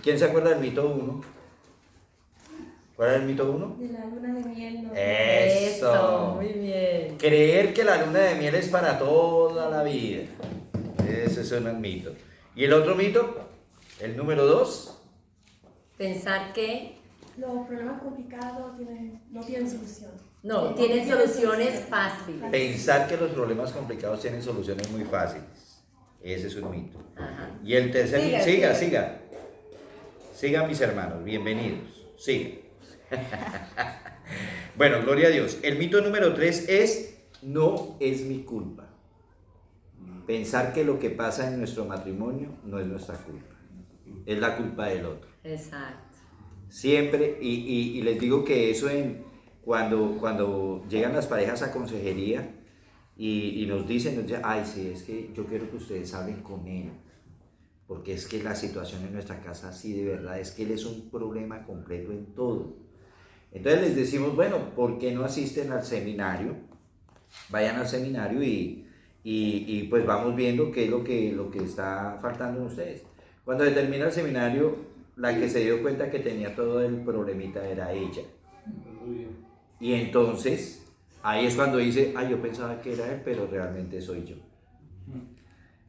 ¿Quién se acuerda del mito uno? ¿Cuál era el mito uno? De la luna de miel. No. Eso, muy bien. Creer que la luna de miel es para toda la vida. Ese es un mito. ¿Y el otro mito? El número 2. Pensar que Los problemas complicados no tienen solución. no, Sí, tienen tienen soluciones solución. fáciles. Pensar que los problemas complicados tienen soluciones muy fáciles. Ese es un mito. Ajá. Y el tercer Siga, mito, siga, siga. siga. Sigan mis hermanos, bienvenidos. Sigan. Bueno, gloria a Dios. El mito número 3 es, no es mi culpa. Pensar que lo que pasa en nuestro matrimonio no es nuestra culpa. Es la culpa del otro. Exacto. Siempre, y les digo que eso cuando llegan las parejas a consejería y nos dicen, ay, sí, es que yo quiero que ustedes hablen con él, porque es que la situación en nuestra casa, sí, de verdad, es que él es un problema completo en todo. Entonces les decimos, bueno, ¿por qué no asisten al seminario? Vayan al seminario y pues vamos viendo qué es lo que está faltando en ustedes. Cuando termina el seminario, la que se dio cuenta que tenía todo el problemita era ella. Y entonces, ahí es cuando dice, ay, yo pensaba que era él, pero realmente soy yo.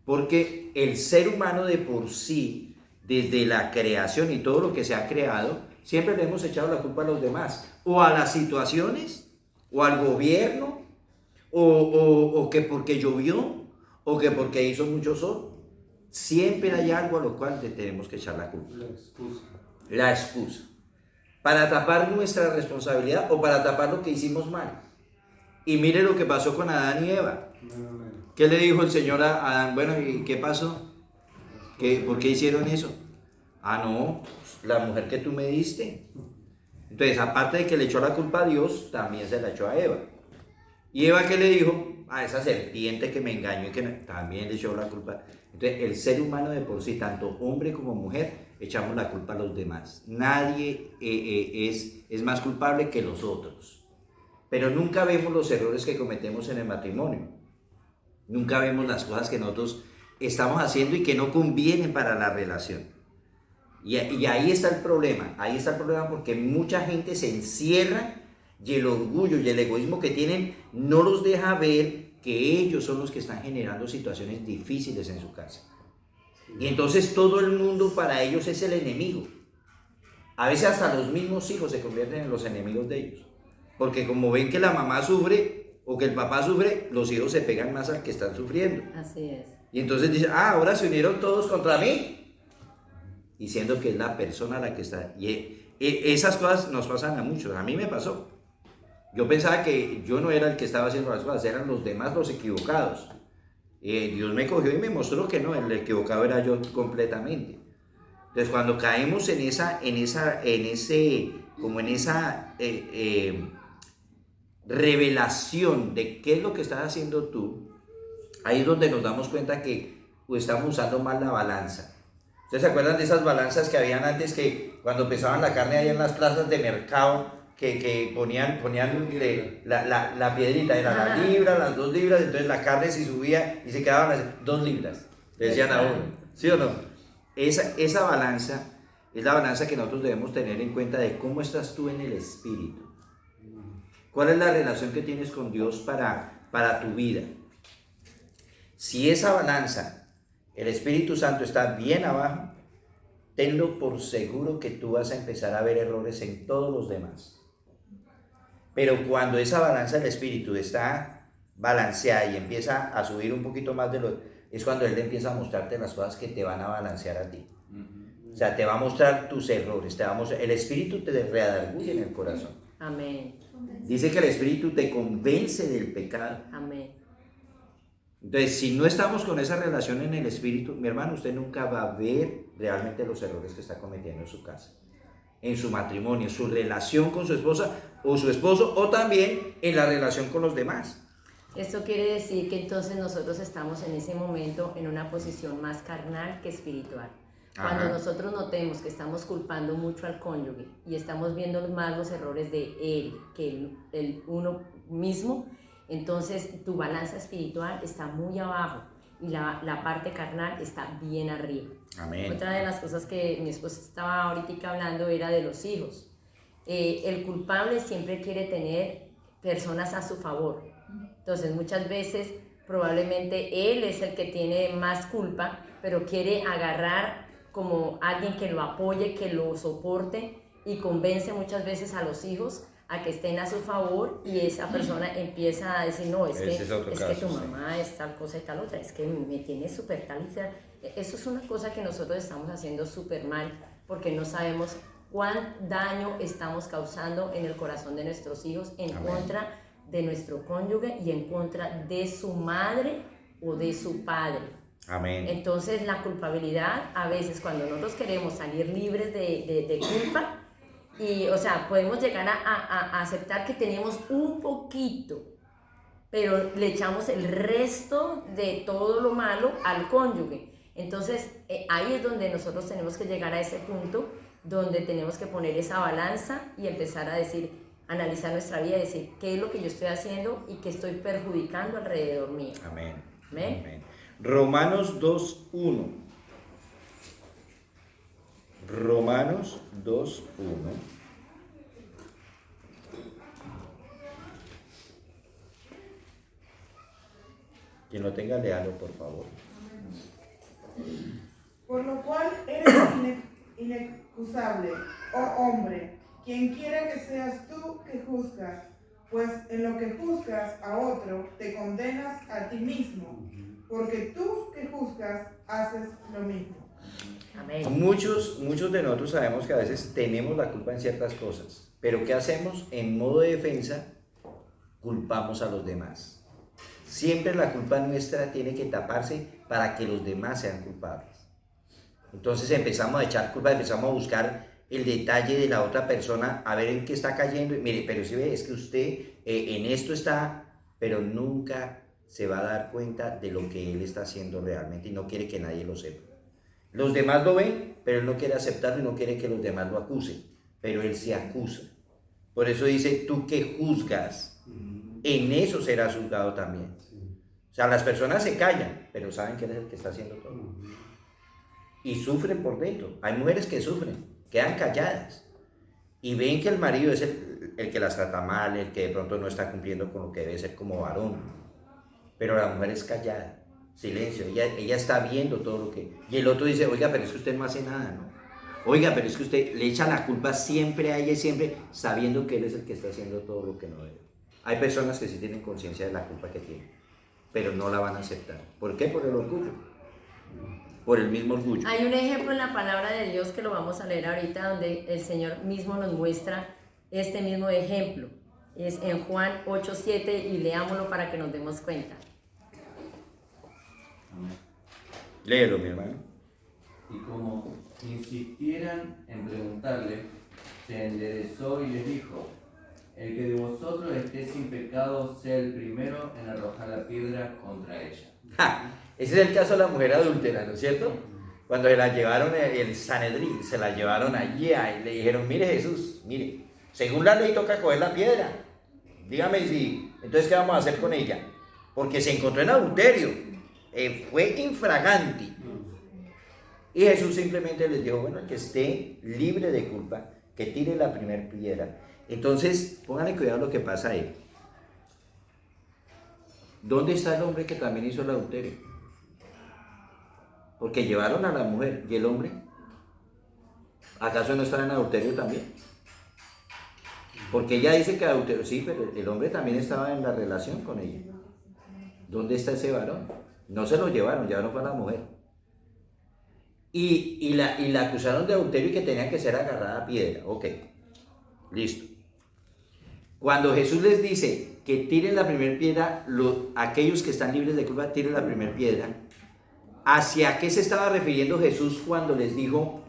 Porque el ser humano de por sí, desde la creación y todo lo que se ha creado, siempre le hemos echado la culpa a los demás, o a las situaciones, o al gobierno, o que porque llovió, o que porque hizo mucho sol. Siempre hay algo a lo cual le tenemos que echar la culpa. La excusa. Para tapar nuestra responsabilidad o para tapar lo que hicimos mal. Y mire lo que pasó con Adán y Eva. ¿Qué le dijo el Señor a Adán? Bueno, ¿y qué pasó? ¿Por qué hicieron eso? Ah, no, la mujer que tú me diste. Entonces, aparte de que le echó la culpa a Dios, también se la echó a Eva. ¿Y Eva qué le dijo? A esa serpiente que me engañó y que también le echó la culpa. Entonces, el ser humano de por sí, tanto hombre como mujer, echamos la culpa a los demás. Nadie es más culpable que los otros. Pero nunca vemos los errores que cometemos en el matrimonio. Nunca vemos las cosas que nosotros estamos haciendo y que no convienen para la relación. Y ahí está el problema. Ahí está el problema porque mucha gente se encierra y el orgullo y el egoísmo que tienen no los deja ver que ellos son los que están generando situaciones difíciles en su casa. Y entonces todo el mundo para ellos es el enemigo. A veces hasta los mismos hijos se convierten en los enemigos de ellos. Porque como ven que la mamá sufre o que el papá sufre, los hijos se pegan más al que están sufriendo. Así es. Y entonces dicen, ahora se unieron todos contra mí. Diciendo que es la persona la que está. Y esas cosas nos pasan a muchos. A mí me pasó. Yo pensaba que yo no era el que estaba haciendo las cosas, eran los demás los equivocados. Dios me cogió y me mostró que no, el equivocado era yo completamente. Entonces cuando caemos en esa revelación de qué es lo que estás haciendo tú, ahí es donde nos damos cuenta que estamos usando mal la balanza. ¿Ustedes se acuerdan de esas balanzas que habían antes que cuando pesaban la carne ahí en las plazas de mercado? Que ponían la piedrita, era la libra, las 2 libras, entonces la carne se subía y se quedaban las 2 libras, le decían a uno, ¿sí o no? Esa balanza es la balanza que nosotros debemos tener en cuenta de cómo estás tú en el espíritu. ¿Cuál es la relación que tienes con Dios para tu vida? Si esa balanza, el Espíritu Santo está bien abajo, tenlo por seguro que tú vas a empezar a ver errores en todos los demás. Pero cuando esa balanza del espíritu está balanceada y empieza a subir un poquito más es cuando Él empieza a mostrarte las cosas que te van a balancear a ti. O sea, te va a mostrar tus errores, el espíritu te redarguye en el corazón. Amén. Dice que el espíritu te convence del pecado. Amén. Entonces, si no estamos con esa relación en el espíritu, mi hermano, usted nunca va a ver realmente los errores que está cometiendo en su casa, en su matrimonio, en su relación con su esposa o su esposo, o también en la relación con los demás. Esto quiere decir que entonces nosotros estamos en ese momento en una posición más carnal que espiritual. Cuando Ajá. nosotros notemos que estamos culpando mucho al cónyuge y estamos viendo más los errores de él que el uno mismo, entonces tu balanza espiritual está muy abajo y la parte carnal está bien arriba. Amén. Otra de las cosas que mi esposa estaba ahorita hablando era de los hijos. El culpable siempre quiere tener personas a su favor. Entonces muchas veces probablemente él es el que tiene más culpa, pero quiere agarrar como alguien que lo apoye, que lo soporte, y convence muchas veces a los hijos a que estén a su favor, y esa persona empieza a decir, no, es que tu mamá es tal cosa y tal otra, es que me tiene súper tal y tal. Eso es una cosa que nosotros estamos haciendo súper mal, porque no sabemos cuán daño estamos causando en el corazón de nuestros hijos en contra de nuestro cónyuge y en contra de su madre o de su padre. Amén. Entonces la culpabilidad, a veces cuando nosotros queremos salir libres de culpa, y o sea, podemos llegar a aceptar que tenemos un poquito, pero le echamos el resto de todo lo malo al cónyuge. Entonces ahí es donde nosotros tenemos que llegar a ese punto donde tenemos que poner esa balanza y empezar a decir, analizar nuestra vida y decir qué es lo que yo estoy haciendo y qué estoy perjudicando alrededor mío. Amén. Amén. Amén. Romanos 2:1. Romanos 2:1. Quien lo tenga, léalo, por favor. Por lo cual eres inexcusable, oh hombre, quien quiera que seas tú que juzgas, pues en lo que juzgas a otro te condenas a ti mismo, porque tú que juzgas haces lo mismo. Amén. Muchos de nosotros sabemos que a veces tenemos la culpa en ciertas cosas, pero ¿qué hacemos? En modo de defensa, culpamos a los demás. Siempre la culpa nuestra tiene que taparse para que los demás sean culpables. Entonces empezamos a echar culpa, empezamos a buscar el detalle de la otra persona, a ver en qué está cayendo. Mire, pero si ve, es que usted en esto está, pero nunca se va a dar cuenta de lo que él está haciendo realmente y no quiere que nadie lo sepa. Los demás lo ven, pero él no quiere aceptarlo y no quiere que los demás lo acusen, pero él se acusa. Por eso dice, tú que juzgas, en eso serás juzgado también. O sea, las personas se callan, pero saben que él es el que está haciendo todo. Y sufren por dentro. Hay mujeres que sufren, quedan calladas y ven que el marido es el que las trata mal, el que de pronto no está cumpliendo con lo que debe ser como varón. Pero la mujer es callada, silencio, ella está viendo todo lo que... Y el otro dice, oiga, pero es que usted no hace nada, ¿no? Oiga, pero es que usted le echa la culpa siempre a ella y siempre sabiendo que él es el que está haciendo todo lo que no debe. Hay personas que sí tienen conciencia de la culpa que tienen, pero no la van a aceptar. ¿Por qué? Por el orgullo. Por el mismo orgullo. Hay un ejemplo en la palabra de Dios que lo vamos a leer ahorita, donde el Señor mismo nos muestra este mismo ejemplo. Es en Juan 8:7 y leámoslo para que nos demos cuenta. Léelo, mi hermano. Y como insistieran en preguntarle, se enderezó y les dijo, el que de vosotros esté sin pecado sea el primero en arrojar la piedra contra ella. ¡Ja! Ese es el caso de la mujer adúltera, ¿no es cierto? Cuando se la llevaron el Sanedrín, se la llevaron allí y le dijeron, mire Jesús, mire, según la ley toca coger la piedra. Dígame si, entonces ¿qué vamos a hacer con ella? Porque se encontró en adulterio, fue infraganti. Y Jesús simplemente les dijo, bueno, el que esté libre de culpa, que tire la primera piedra. Entonces, pónganle cuidado lo que pasa ahí. ¿Dónde está el hombre que también hizo el adulterio? Porque llevaron a la mujer, ¿y el hombre? ¿Acaso no estaba en adulterio también? Porque ella dice que adulterio, sí, pero el hombre también estaba en la relación con ella. ¿Dónde está ese varón? No se lo llevaron fue a la mujer. Y la acusaron de adulterio y que tenía que ser agarrada a piedra. Ok, listo. Cuando Jesús les dice que tiren la primera piedra, aquellos que están libres de culpa tiren la primera piedra, ¿hacia qué se estaba refiriendo Jesús cuando les dijo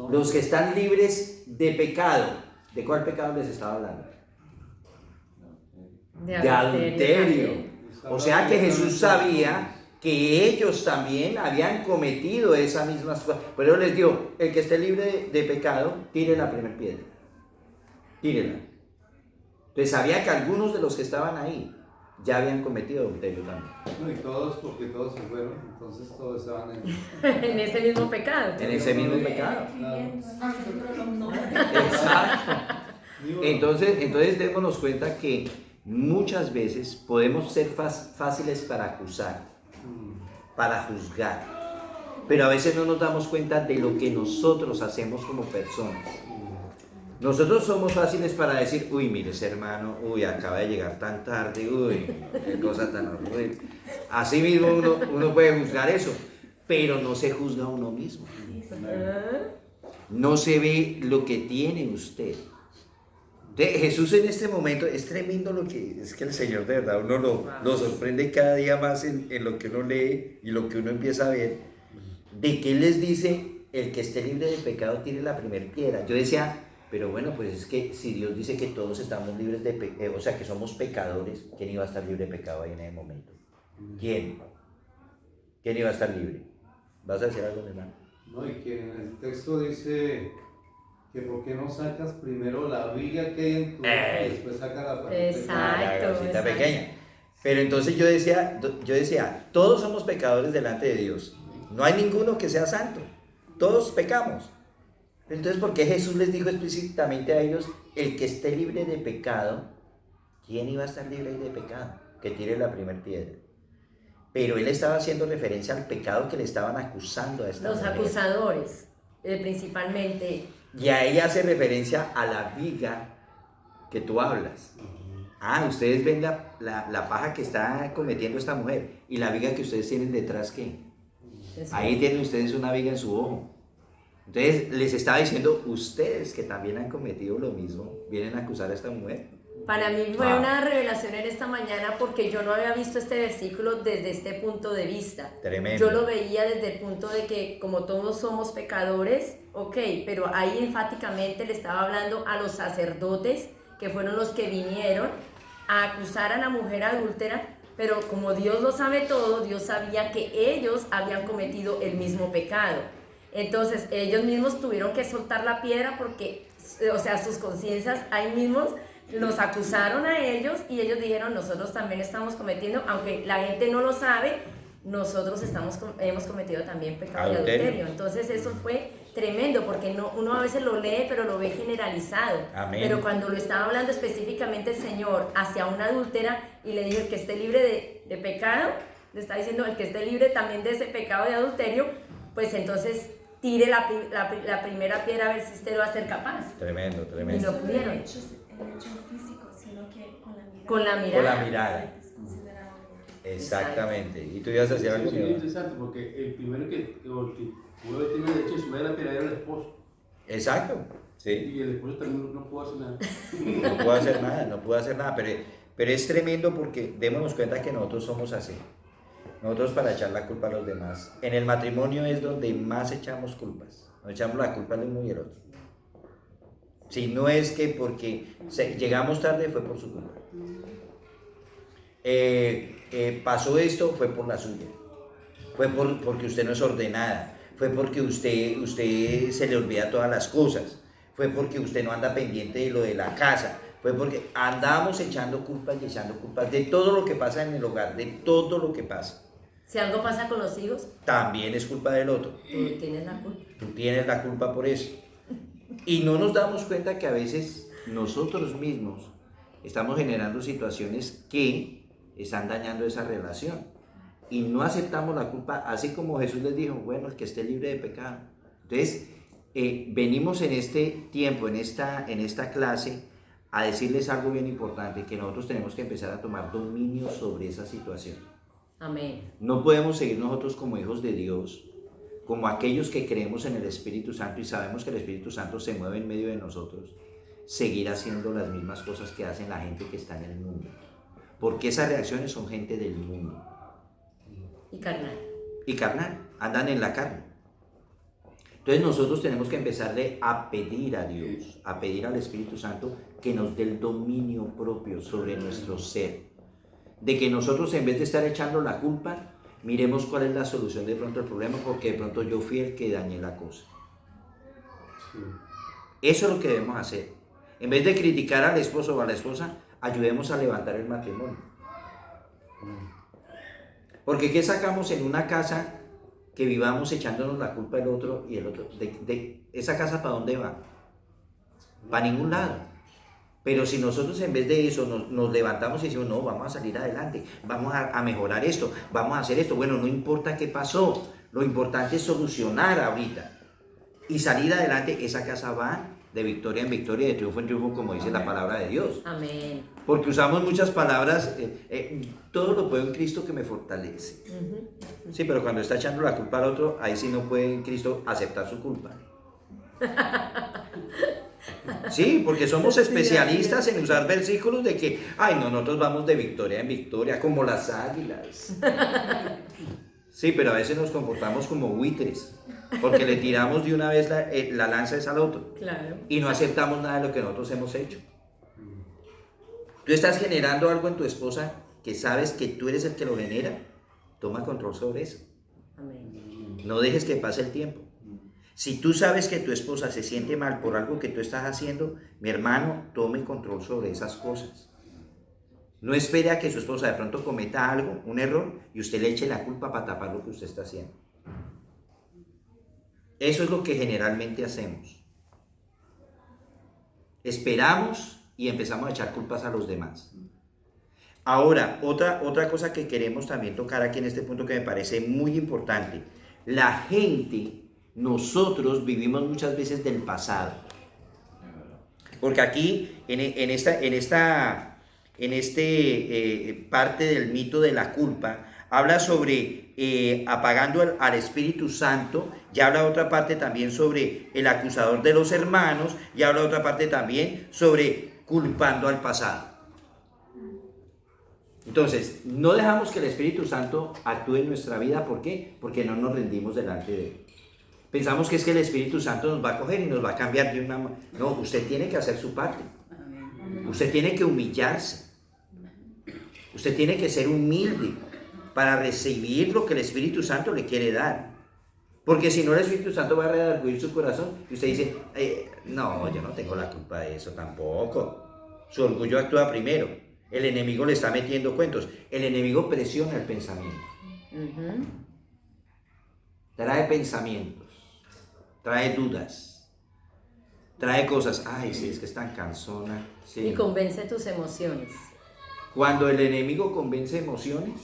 los que están libres de pecado? ¿De cuál pecado les estaba hablando? De adulterio. O sea que Jesús sabía que ellos también habían cometido esas mismas cosas. Pero les dijo, el que esté libre de pecado, tire la primera piedra. Tírela. Entonces sabía que algunos de los que estaban ahí ya habían cometido adulterio también. No, y todos, porque todos se fueron, entonces todos estaban en... En ese mismo pecado. En ese mismo pecado. Escribiendo, nosotros los nombres. Exacto. Ni uno. Entonces démonos cuenta que muchas veces podemos ser fáciles para acusar, para juzgar, pero a veces no nos damos cuenta de lo que nosotros hacemos como personas. Nosotros somos fáciles para decir, uy, mire ese hermano, uy, acaba de llegar tan tarde, uy, qué cosa tan horrible. Así mismo uno puede juzgar eso, pero no se juzga a uno mismo. No se ve lo que tiene usted. Jesús en este momento, es tremendo lo que es que el Señor de verdad uno lo sorprende cada día más en lo que uno lee y lo que uno empieza a ver, de que Él les dice, el que esté libre de pecado tiene la primera piedra. Yo decía, pero bueno, pues es que si Dios dice que todos estamos libres de pecado, o sea que somos pecadores, ¿quién iba a estar libre de pecado ahí en ese momento? ¿Quién? ¿Quién iba a estar libre? ¿Vas a decir algo, hermano? No, y que en el texto dice que por qué no sacas primero la viga que hay en tu ojo y después sacas la parte Exacto. La grasita exacto. pequeña. Pero entonces yo decía, todos somos pecadores delante de Dios. No hay ninguno que sea santo. Todos pecamos. Entonces, ¿por qué Jesús les dijo explícitamente a ellos, el que esté libre de pecado? ¿Quién iba a estar libre de pecado? Que tire la primera piedra. Pero Él estaba haciendo referencia al pecado que le estaban acusando a esta Los mujer. acusadores, principalmente. Y a ella hace referencia a la viga que tú hablas. Ah, ustedes ven la paja que está cometiendo esta mujer y la viga que ustedes tienen detrás, ¿qué? Ahí tienen ustedes una viga en su ojo. Entonces les estaba diciendo, ustedes que también han cometido lo mismo, vienen a acusar a esta mujer. Para mí fue Wow. una revelación en esta mañana porque yo no había visto este versículo desde este punto de vista. Tremendo. Yo lo veía desde el punto de que como todos somos pecadores, ok, pero ahí enfáticamente le estaba hablando a los sacerdotes que fueron los que vinieron a acusar a la mujer adúltera, pero como Dios lo sabe todo, Dios sabía que ellos habían cometido el mismo pecado. Entonces ellos mismos tuvieron que soltar la piedra porque, o sea, sus conciencias ahí mismos los acusaron a ellos y ellos dijeron, nosotros también estamos cometiendo, aunque la gente no lo sabe, nosotros hemos cometido también pecado de adulterio. Entonces eso fue tremendo porque uno a veces lo lee pero lo ve generalizado. Amén. Pero cuando lo estaba hablando específicamente el Señor hacia una adúltera y le dijo el que esté libre de pecado, le está diciendo el que esté libre también de ese pecado de adulterio, pues entonces tire la primera piedra a ver si usted lo va a ser capaz. Tremendo, Y tremendo. lo pudieron. El hecho físico, sino que con la mirada. Con la mirada. Con la mirada. Es considerado. Exactamente. Y tú ibas a decir algo. Es muy interesante porque el primero que pudo haber tenido derecho de subir la piedra era el esposo. Exacto. Sí. Y el esposo también no pudo hacer nada. No puedo hacer nada, no puedo hacer nada, pero es tremendo porque démonos cuenta que nosotros somos así. Nosotros para echar la culpa a los demás. En el matrimonio es donde más echamos culpas. Nos echamos la culpa al uno y el otro. Si no es que porque llegamos tarde fue por su culpa. Pasó esto fue por la suya. Fue porque usted no es ordenada. Fue porque usted se le olvida todas las cosas. Fue porque usted no anda pendiente de lo de la casa. Fue porque andamos echando culpas y echando culpas de todo lo que pasa en el hogar, de todo lo que pasa. Si algo pasa con los hijos, También es culpa del otro. tú tienes la culpa. Tú tienes la culpa por eso. Y no nos damos cuenta que a veces nosotros mismos estamos generando situaciones que están dañando esa relación. Y no aceptamos la culpa, así como Jesús les dijo, bueno, el que esté libre de pecado. Entonces, venimos en este tiempo, en esta clase, a decirles algo bien importante, que nosotros tenemos que empezar a tomar dominio sobre esa situación. Amén. No podemos seguir nosotros como hijos de Dios, como aquellos que creemos en el Espíritu Santo y sabemos que el Espíritu Santo se mueve en medio de nosotros, seguir haciendo las mismas cosas que hacen la gente que está en el mundo. Porque esas reacciones son gente del mundo. Y carnal. Y carnal, andan en la carne. Entonces nosotros tenemos que empezarle a pedir a Dios, a pedir al Espíritu Santo que nos dé el dominio propio sobre nuestro ser. De que nosotros en vez de estar echando la culpa, miremos cuál es la solución de pronto al problema, porque de pronto yo fui el que dañé la cosa. Eso es lo que debemos hacer. En vez de criticar al esposo o a la esposa, ayudemos a levantar el matrimonio. Porque ¿qué sacamos en una casa que vivamos echándonos la culpa del otro y el otro? De esa casa, ¿para dónde va? Para ningún lado. Pero si nosotros en vez de eso nos levantamos y decimos, no, vamos a salir adelante, vamos a mejorar esto, vamos a hacer esto, bueno, no importa qué pasó, lo importante es solucionar ahorita y salir adelante, esa casa va de victoria en victoria, de triunfo en triunfo, como dice la palabra de Dios. Amén. Porque usamos muchas palabras, todo lo puedo en Cristo que me fortalece. Sí, pero cuando está echando la culpa al otro, ahí sí no puede en Cristo aceptar su culpa. Sí, porque somos especialistas en usar versículos de que, ay, no, nosotros vamos de victoria en victoria, como las águilas. Sí, pero a veces nos comportamos como buitres, porque le tiramos de una vez la lanza esa al otro. Claro. Y no aceptamos nada de lo que nosotros hemos hecho. Tú estás generando algo en tu esposa que sabes que tú eres el que lo genera, toma control sobre eso. Amén. No dejes que pase el tiempo. Si tú sabes que tu esposa se siente mal por algo que tú estás haciendo, mi hermano, tome control sobre esas cosas. No espere a que su esposa de pronto cometa algo, un error, y usted le eche la culpa para tapar lo que usted está haciendo. Eso es lo que generalmente hacemos. Esperamos y empezamos a echar culpas a los demás. Ahora, otra cosa que queremos también tocar aquí en este punto que me parece muy importante. La gente... Nosotros vivimos muchas veces del pasado. Porque aquí, en esta parte del mito de la culpa, habla sobre apagando al Espíritu Santo, ya habla otra parte también sobre el acusador de los hermanos, y habla otra parte también sobre culpando al pasado. Entonces, no dejamos que el Espíritu Santo actúe en nuestra vida. ¿Por qué? Porque no nos rendimos delante de Él. Pensamos que es que el Espíritu Santo nos va a coger y nos va a cambiar de una manera. No, usted tiene que hacer su parte. Usted tiene que humillarse. Usted tiene que ser humilde para recibir lo que el Espíritu Santo le quiere dar. Porque si no, el Espíritu Santo va a redarguir su corazón y usted dice, no, yo no tengo la culpa de eso tampoco. Su orgullo actúa primero. El enemigo le está metiendo cuentos. El enemigo presiona el pensamiento. Trae pensamientos. Trae dudas, trae cosas, ay, sí, es que es tan cansona. Sí. Y convence tus emociones. Cuando el enemigo convence emociones,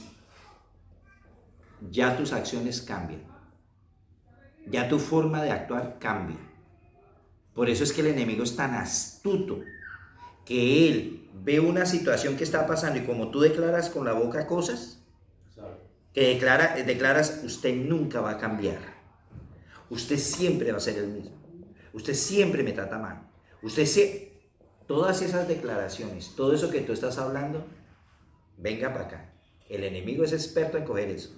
ya tus acciones cambian, ya tu forma de actuar cambia. Por eso es que el enemigo es tan astuto, que él ve una situación que está pasando y como tú declaras con la boca cosas, que declaras, usted nunca va a cambiar. Usted siempre va a ser el mismo. Usted siempre me trata mal. Todas esas declaraciones, todo eso que tú estás hablando, venga para acá. El enemigo es experto en coger eso.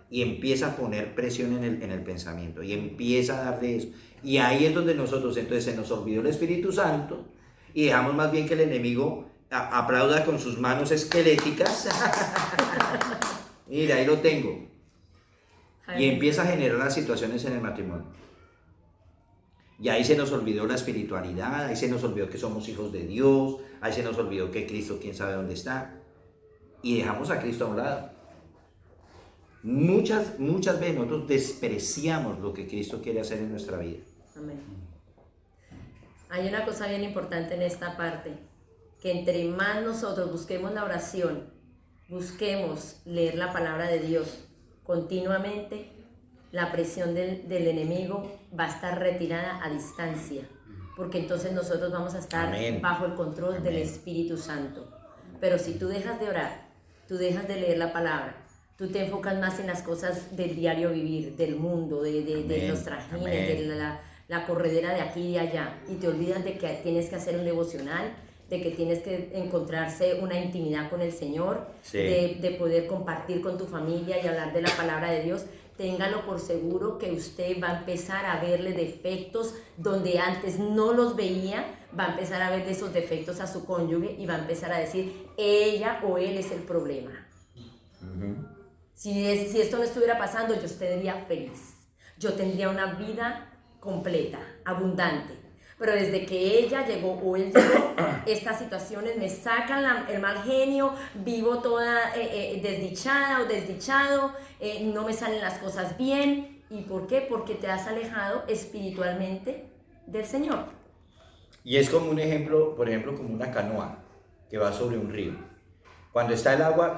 Y empieza a poner presión en el pensamiento. Y empieza a darle eso. Y ahí es donde nosotros, entonces se nos olvidó el Espíritu Santo. Y dejamos más bien que el enemigo aplauda con sus manos esqueléticas. Mira, ahí lo tengo. Y empieza a generar las situaciones en el matrimonio. Y ahí se nos olvidó la espiritualidad, ahí se nos olvidó que somos hijos de Dios, ahí se nos olvidó que Cristo, quién sabe dónde está. Y dejamos a Cristo a un lado. Muchas veces nosotros despreciamos lo que Cristo quiere hacer en nuestra vida. Amén. Hay una cosa bien importante en esta parte, que entre más nosotros busquemos la oración, busquemos leer la palabra de Dios continuamente, la presión del enemigo va a estar retirada a distancia, porque entonces nosotros vamos a estar Amén. bajo el control del Espíritu Santo. Pero si tú dejas de orar, tú dejas de leer la palabra, tú te enfocas más en las cosas del diario vivir, del mundo, de los trajines, Amén. de la corredera de aquí y de allá, y te olvidas de que tienes que hacer un devocional, de que tienes que encontrarse una intimidad con el Señor, Sí. de poder compartir con tu familia y hablar de la palabra de Dios. Téngalo por seguro que usted va a empezar a verle defectos donde antes no los veía, va a empezar a ver esos defectos a su cónyuge y va a empezar a decir, ella o él es el problema. Si esto no estuviera pasando, yo estaría feliz. Yo tendría una vida completa, abundante. pero desde que ella llegó o él llegó, estas situaciones me sacan el mal genio, vivo toda desdichada o desdichado, no me salen las cosas bien. ¿Y por qué? Porque te has alejado espiritualmente del Señor. Y es como un ejemplo, por ejemplo, como una canoa que va sobre un río. Cuando está el agua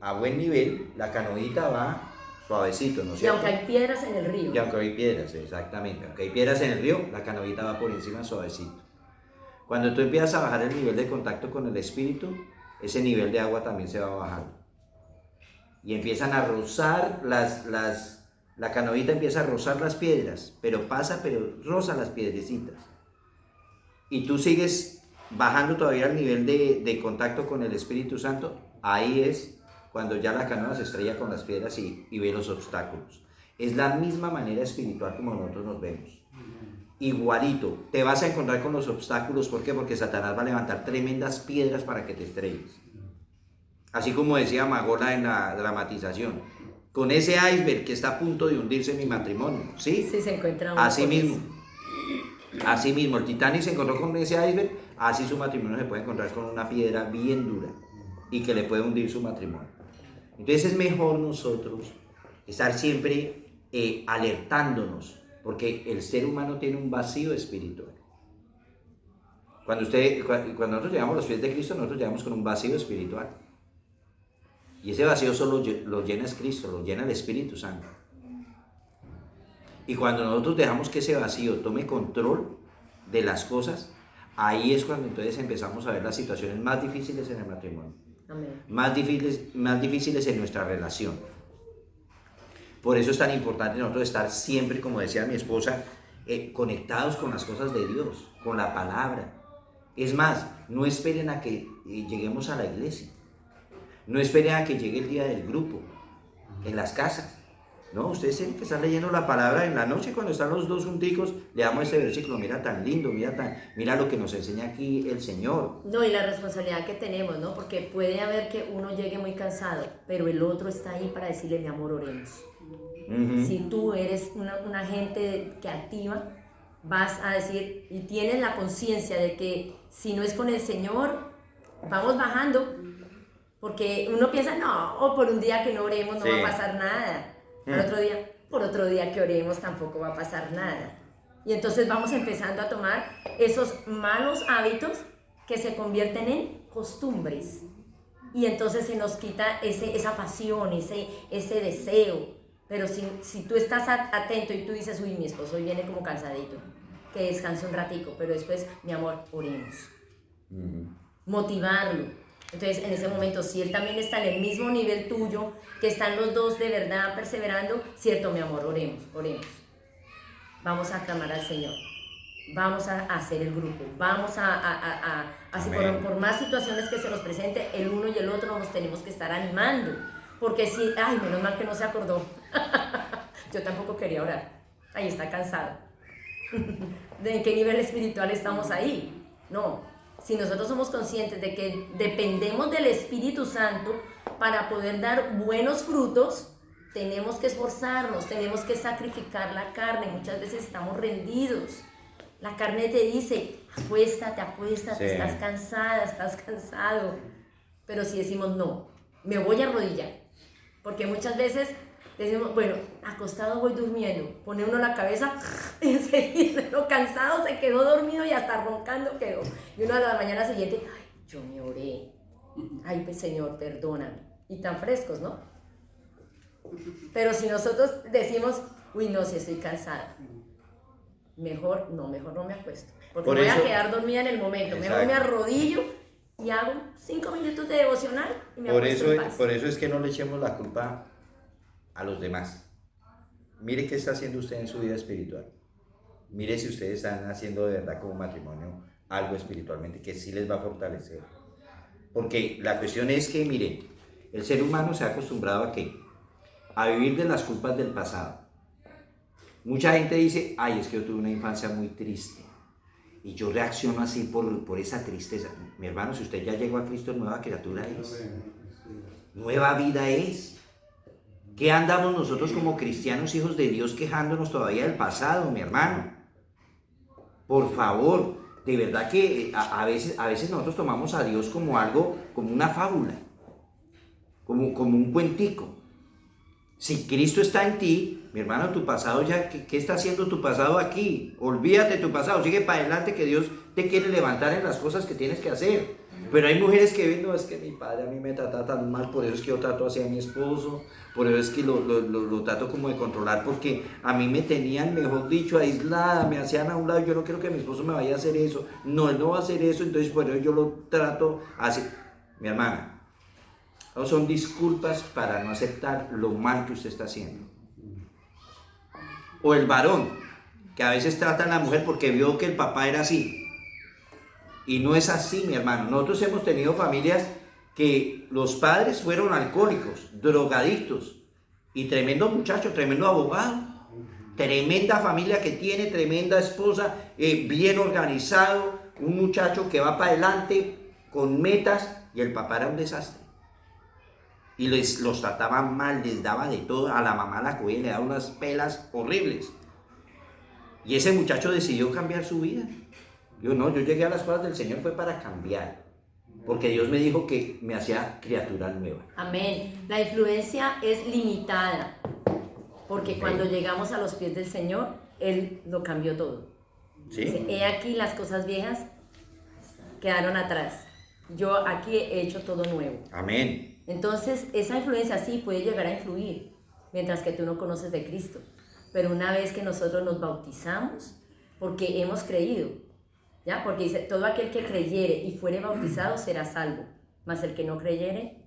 a buen nivel, la canoita va suavecito, ¿no es Y cierto? aunque hay piedras en el río. Y aunque hay piedras, exactamente. Aunque hay piedras en el río, la canoita va por encima suavecito. Cuando tú empiezas a bajar el nivel de contacto con el Espíritu, ese nivel de agua también se va bajando. Y empiezan a rozar la canoita empieza a rozar las piedras, pero roza las piedrecitas. Y tú sigues bajando todavía el nivel de contacto con el Espíritu Santo. Ahí es cuando ya la canoa se estrella con las piedras y ve los obstáculos. Es la misma manera espiritual como nosotros nos vemos. Igualito, te vas a encontrar con los obstáculos. ¿Por qué? Porque Satanás va a levantar tremendas piedras para que te estrelles. Así como decía Magola en la dramatización, con ese iceberg que está a punto de hundirse en mi matrimonio, ¿sí? Sí, se encuentra uno Así con mismo. eso. Así mismo, el Titanic se encontró con ese iceberg, así su matrimonio se puede encontrar con una piedra bien dura y que le puede hundir su matrimonio. Entonces es mejor nosotros estar siempre alertándonos, porque el ser humano tiene un vacío espiritual. Cuando nosotros llegamos a los pies de Cristo, nosotros llegamos con un vacío espiritual. Y ese vacío solo lo llena es Cristo, lo llena el Espíritu Santo. Y cuando nosotros dejamos que ese vacío tome control de las cosas, ahí es cuando entonces empezamos a ver las situaciones más difíciles en el matrimonio. Amén. Más difíciles en nuestra relación. Por eso es tan importante nosotros estar siempre, como decía mi esposa, conectados con las cosas de Dios, con la palabra. Es más, no esperen a que lleguemos a la iglesia. No esperen a que llegue el día del grupo, en las casas. No, ustedes tienen que estar leyendo la palabra en la noche cuando están los dos junticos. Leamos este versículo, mira tan lindo, mira lo que nos enseña aquí el Señor. No, y la responsabilidad que tenemos, ¿no? Porque puede haber que uno llegue muy cansado, pero el otro está ahí para decirle, mi amor, oremos. Si tú eres una gente que activa, vas a decir y tienes la conciencia de que si no es con el Señor, vamos bajando. Porque uno piensa, no, por un día que no oremos no va a pasar nada. Por otro día que oremos tampoco va a pasar nada. Y entonces vamos empezando a tomar esos malos hábitos que se convierten en costumbres. Y entonces se nos quita esa pasión, ese deseo. Pero si tú estás atento y tú dices, uy, mi esposo hoy viene como cansadito, que descanse un ratico, pero después, mi amor, oremos. Motivarlo. Entonces, en ese momento, si él también está en el mismo nivel tuyo, que están los dos de verdad perseverando, cierto, mi amor, oremos. Vamos a clamar al Señor. Vamos a hacer el grupo. Vamos así por más situaciones que se nos presente, el uno y el otro nos tenemos que estar animando. Porque si, ay, menos mal que no se acordó. Yo tampoco quería orar. Ahí está cansado. ¿De qué nivel espiritual estamos ahí? No. Si nosotros somos conscientes de que dependemos del Espíritu Santo para poder dar buenos frutos, tenemos que esforzarnos, tenemos que sacrificar la carne. Muchas veces estamos rendidos. La carne te dice, acuéstate, Sí. estás cansada, estás cansado. Pero si decimos, no, me voy a arrodillar. Porque muchas veces decimos, bueno, acostado voy durmiendo. Pone uno la cabeza y enseguida, lo cansado se quedó dormido y hasta roncando quedó. Y uno a la mañana siguiente, ay, yo me oré. Ay, pues, Señor, perdóname. Y tan frescos, ¿no? Pero si nosotros decimos, uy, no, si estoy cansada. Mejor no me acuesto. Porque Por voy eso, a quedar dormida en el momento. Mejor me arrodillo y hago 5 minutos de devocional y me acuesto en paz. Por eso es que no le echemos la culpa a los demás. Mire qué está haciendo usted en su vida espiritual. Mire si ustedes están haciendo de verdad como matrimonio algo espiritualmente que sí les va a fortalecer. Porque la cuestión es que, miren, el ser humano se ha acostumbrado ¿a qué? A vivir de las culpas del pasado. Mucha gente dice, ay, es que yo tuve una infancia muy triste. Y yo reacciono así por esa tristeza. Mi hermano, si usted ya llegó a Cristo, nueva criatura es. Nueva vida es. ¿Qué andamos nosotros como cristianos, hijos de Dios, quejándonos todavía del pasado, mi hermano? Por favor, de verdad que a veces nosotros tomamos a Dios como algo, como una fábula, como un cuentico. Si Cristo está en ti, mi hermano, tu pasado ya, ¿qué está haciendo tu pasado aquí? Olvídate de tu pasado, sigue para adelante, que Dios te quiere levantar en las cosas que tienes que hacer. Pero hay mujeres que ven, no, es que mi padre a mí me trata tan mal, por eso es que yo trato así a mi esposo, por eso es que lo trato como de controlar, porque a mí me tenían, mejor dicho, aislada, me hacían a un lado, yo no quiero que mi esposo me vaya a hacer eso, no, él no va a hacer eso, entonces por eso yo lo trato así. Mi hermana, no son disculpas para no aceptar lo mal que usted está haciendo. O el varón, que a veces trata a la mujer porque vio que el papá era así. Y no es así, mi hermano. Nosotros hemos tenido familias que los padres fueron alcohólicos, drogadictos, y tremendo muchacho, tremendo abogado, tremenda familia que tiene, tremenda esposa, bien organizado, un muchacho que va para adelante con metas, y el papá era un desastre. Y los trataba mal, les daba de todo, a la mamá la cogía y le daba unas pelas horribles. Y ese muchacho decidió cambiar su vida. Yo llegué a las cosas del Señor fue para cambiar, porque Dios me dijo que me hacía criatura nueva. Amén. La influencia es limitada, porque Amén. cuando llegamos a los pies del Señor, Él lo cambió todo. ¿Sí? Dice, he aquí las cosas viejas quedaron atrás. Yo aquí he hecho todo nuevo. Amén. Entonces, esa influencia sí puede llegar a influir, mientras que tú no conoces de Cristo. Pero una vez que nosotros nos bautizamos, porque hemos creído, ¿ya? Porque dice, todo aquel que creyere y fuere bautizado será salvo, mas el que no creyere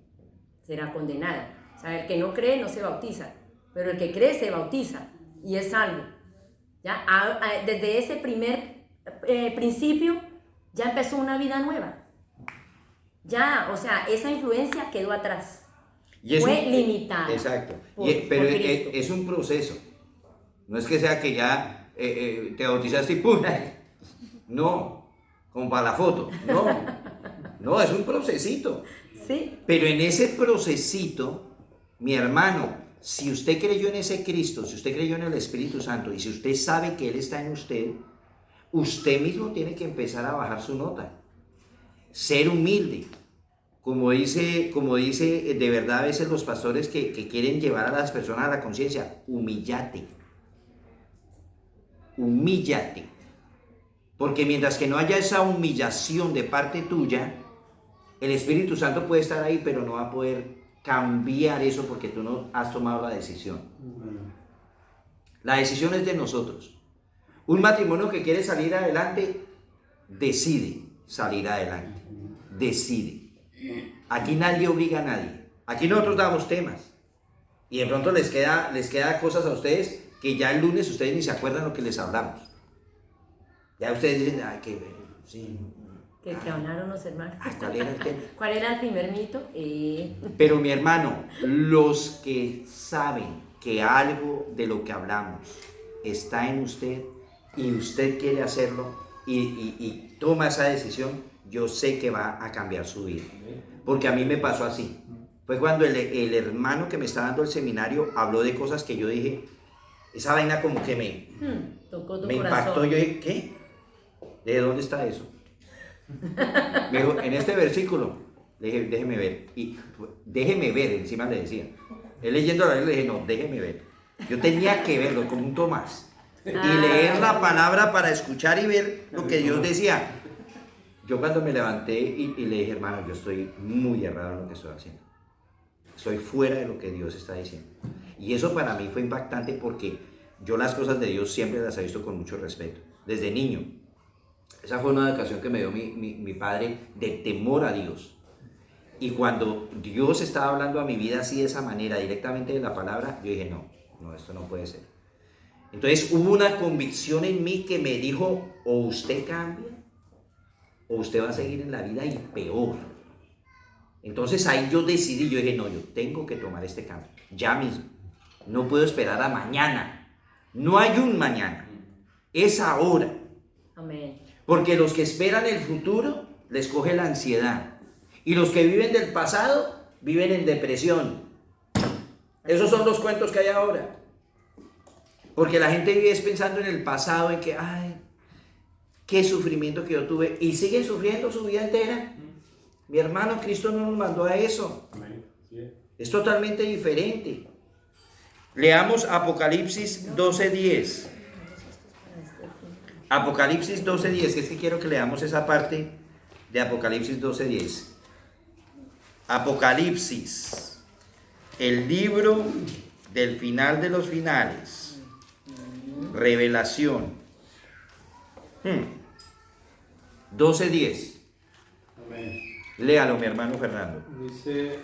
será condenado. O sea, el que no cree no se bautiza, pero el que cree se bautiza y es salvo. ¿Ya? Desde ese primer principio ya empezó una vida nueva. Ya, o sea, esa influencia quedó atrás. Y Fue limitada. Exacto. por Pero Cristo. es un proceso. No es que sea que ya te bautizaste y ¡pum! No, como para la foto. No, es un procesito. Sí, Pero en ese procesito, mi hermano, si usted creyó en ese Cristo, si usted creyó en el Espíritu Santo y si usted sabe que Él está en usted, usted mismo tiene que empezar a bajar su nota. Ser humilde. Como dice de verdad a veces los pastores que quieren llevar a las personas a la conciencia, humíllate. Humíllate. Porque mientras que no haya esa humillación de parte tuya, el Espíritu Santo puede estar ahí, pero no va a poder cambiar eso porque tú no has tomado la decisión. La decisión es de nosotros. Un matrimonio que quiere salir adelante, decide salir adelante. Decide. Aquí nadie obliga a nadie. Aquí nosotros damos temas. Y de pronto les queda cosas a ustedes que ya el lunes ustedes ni se acuerdan lo que les hablamos. Ya ustedes dicen, ay, que sí. que hablaron los hermanos. ¿Cuál era el tema? ¿Cuál era el primer mito? Pero mi hermano, los que saben que algo de lo que hablamos está en usted y usted quiere hacerlo y toma esa decisión, yo sé que va a cambiar su vida. Porque a mí me pasó así. Fue cuando el hermano que me está dando el seminario habló de cosas que yo dije, esa vaina como que Tocó tu me corazón. impactó. Yo dije, ¿qué? ¿De dónde está eso? Me dijo, en este versículo. Le dije, déjeme ver. Y déjeme ver, encima le decía. Él leyendo la Biblia le dije, no, déjeme ver. Yo tenía que verlo como un Tomás. Y leer la palabra para escuchar y ver lo que Dios decía. Yo cuando me levanté y le dije, hermano, yo estoy muy errado en lo que estoy haciendo. Estoy fuera de lo que Dios está diciendo. Y eso para mí fue impactante porque yo las cosas de Dios siempre las he visto con mucho respeto. Desde niño. Esa fue una educación que me dio mi padre de temor a Dios. Y cuando Dios estaba hablando a mi vida así de esa manera, directamente de la palabra, yo dije, no, esto no puede ser. Entonces hubo una convicción en mí que me dijo, o usted cambia, o usted va a seguir en la vida y peor. Entonces ahí yo decidí, yo dije, no, yo tengo que tomar este cambio, ya mismo. No puedo esperar a mañana. No hay un mañana, es ahora. Amén. Porque los que esperan el futuro les coge la ansiedad. Y los que viven del pasado viven en depresión. Esos son los cuentos que hay ahora. Porque la gente vive pensando en el pasado, en que, ay, qué sufrimiento que yo tuve y siguen sufriendo su vida entera. Mi hermano, Cristo no nos mandó a eso. Amén. Así es. Es totalmente diferente. Leamos Apocalipsis 12:10. Apocalipsis 12:10, que es que quiero que leamos esa parte de Apocalipsis 12:10. Apocalipsis, el libro del final de los finales. Revelación. 12:10. Amén. Léalo, mi hermano Fernando. Dice,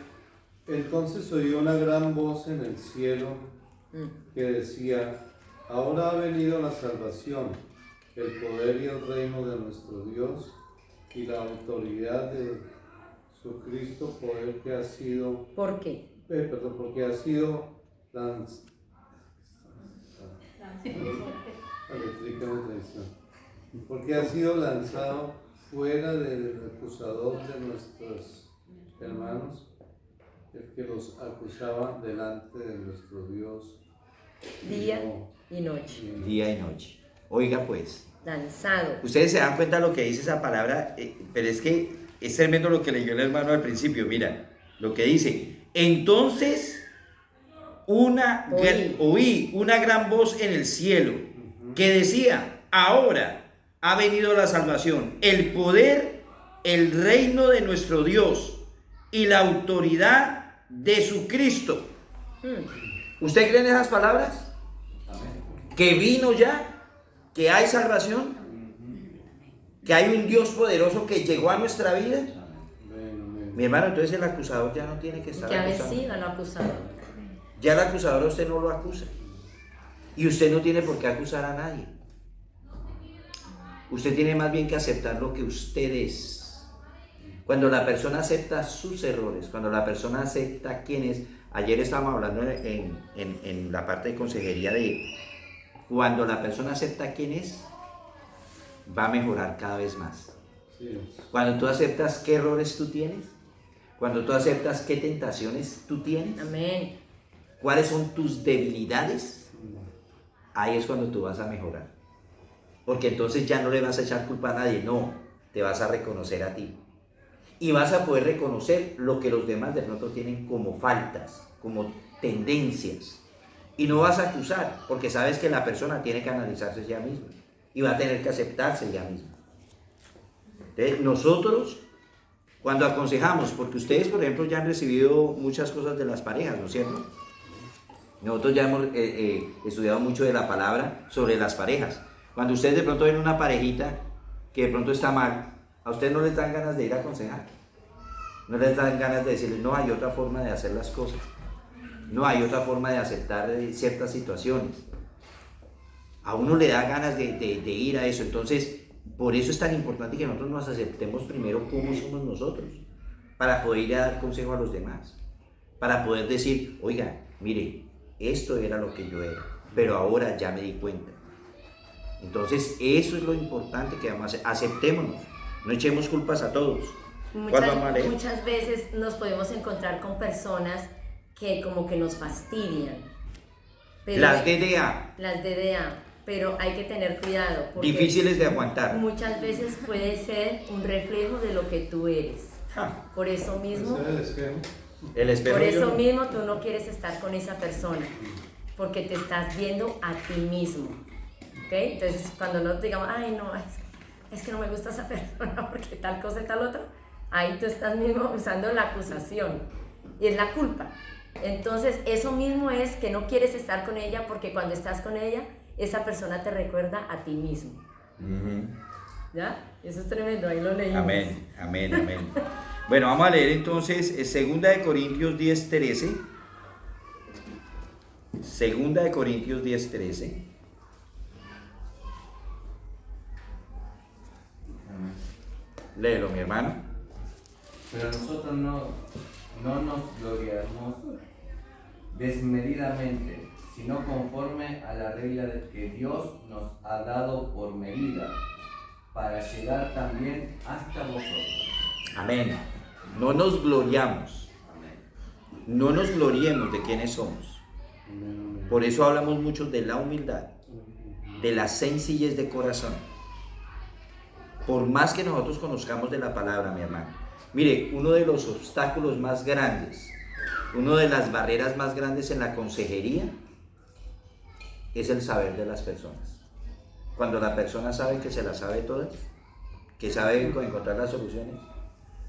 entonces oí una gran voz en el cielo que decía, ahora ha venido la salvación, el poder y el reino de nuestro Dios y la autoridad de su Cristo, poder que ha sido, ¿Por qué? porque ha sido porque ha sido lanzado fuera del acusador de nuestros hermanos, el que los acusaba delante de nuestro Dios Día y noche. Día y noche. Oiga pues, Lanzado. ustedes se dan cuenta de lo que dice esa palabra, pero es que es tremendo lo que leyó el hermano al principio. Mira, lo que dice, entonces oí una gran voz en el cielo que decía, ahora ha venido la salvación, el poder, el reino de nuestro Dios y la autoridad de su Cristo. ¿Usted cree en esas palabras? ¿Que vino ya? ¿Que hay salvación? ¿Que hay un Dios poderoso que llegó a nuestra vida? Mi hermano, entonces el acusador ya no tiene que estar Que ha acusando. vencido al acusador. Ya el acusador a usted no lo acusa. Y usted no tiene por qué acusar a nadie. Usted tiene más bien que aceptar lo que usted es. Cuando la persona acepta sus errores, cuando la persona acepta quién es. Ayer estábamos hablando en la parte de consejería de cuando la persona acepta quién es, va a mejorar cada vez más. Cuando tú aceptas qué errores tú tienes, cuando tú aceptas qué tentaciones tú tienes, Amén. cuáles son tus debilidades, ahí es cuando tú vas a mejorar. Porque entonces ya no le vas a echar culpa a nadie, no, te vas a reconocer a ti. Y vas a poder reconocer lo que los demás de pronto tienen como faltas, como tendencias. Y no vas a acusar, porque sabes que la persona tiene que analizarse ella misma. Y va a tener que aceptarse ella misma. Entonces, nosotros, cuando aconsejamos, porque ustedes, por ejemplo, ya han recibido muchas cosas de las parejas, ¿no es cierto? Nosotros ya hemos estudiado mucho de la palabra sobre las parejas. Cuando ustedes de pronto ven una parejita que de pronto está mal, a ustedes no les dan ganas de ir a aconsejar. No les dan ganas de decirles, no, hay otra forma de hacer las cosas. No hay otra forma de aceptar ciertas situaciones. A uno le da ganas de ir a eso. Entonces, por eso es tan importante que nosotros nos aceptemos primero cómo somos nosotros, para poder ir a dar consejo a los demás, para poder decir, oiga, mire, esto era lo que yo era, pero ahora ya me di cuenta. Entonces, eso es lo importante que vamos a hacer. Aceptémonos, no echemos culpas a todos. ¿Cuál vamos a leer? Muchas veces nos podemos encontrar con personas que como que nos fastidian. Pero Las DDA, Las DDA, pero hay que tener cuidado. Porque difíciles de aguantar. muchas veces puede ser un reflejo de lo que tú eres. Ja, Por eso mismo, Ese era el espejo. el espejo por yo eso no. mismo tú no quieres estar con esa persona, porque te estás viendo a ti mismo. ¿Ok? Entonces, cuando no digamos, ay, no, es que no me gusta esa persona porque tal cosa y tal otra, ahí tú estás mismo usando la acusación y es la culpa. Entonces, eso mismo es que no quieres estar con ella porque cuando estás con ella, esa persona te recuerda a ti mismo. ¿Ya? Eso es tremendo, ahí lo leímos. Amén, amén, amén. Bueno, vamos a leer entonces 2 Corintios 10:13. 2 Corintios 10:13. Léelo, mi hermano. Pero nosotros no nos gloriamos desmedidamente, sino conforme a la regla que Dios nos ha dado por medida, para llegar también hasta vosotros. Amén. No nos gloriamos. No nos gloriemos de quiénes somos. Por eso hablamos mucho de la humildad, de la sencillez de corazón. por más que nosotros conozcamos de la palabra, mi hermano. Mire, uno de los obstáculos más grandes, una de las barreras más grandes en la consejería es el saber de las personas. Cuando la persona sabe que se las sabe todas, que sabe encontrar las soluciones,